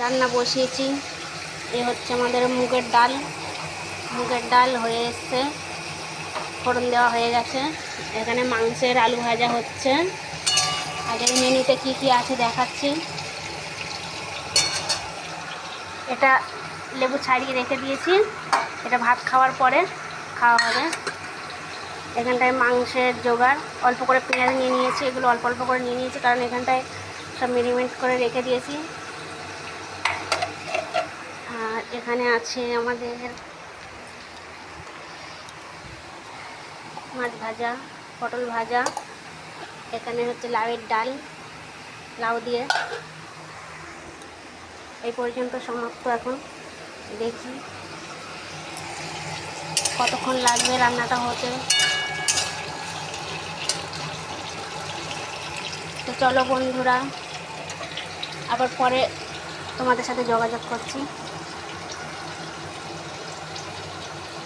রান্না বসিয়েছি। এ হচ্ছে আমাদের মুগের ডাল হয়ে এসছে, ফোড়ন দেওয়া হয়ে গেছে। এখানে মাংসের আলু ভাজা হচ্ছে। আগের মেনুতে কি কি আছে দেখাচ্ছি। এটা লেবু ছাড়িয়ে রেখে দিয়েছি, এটা ভাত খাওয়ার পরে খাওয়া হবে। এখানটায় মাংসের জোগাড়, অল্প করে পেঁয়াজ নিয়ে নিয়েছি, এগুলো অল্প অল্প করে নিয়ে নিয়েছি কারণ এখানটায় সব মেরিনেট করে রেখে দিয়েছি। আর এখানে আছে আমাদের মাছ ভাজা, পটল ভাজা, এখানে হচ্ছে লাউয়ের ডাল, লাউ দিয়ে। এই পর্যন্ত সমাপ্ত। এখন দেখি কতক্ষণ লাগবে রান্নাটা হতে। তো চলো বন্ধুরা, আবার পরে তোমাদের সাথে যোগাযোগ করছি।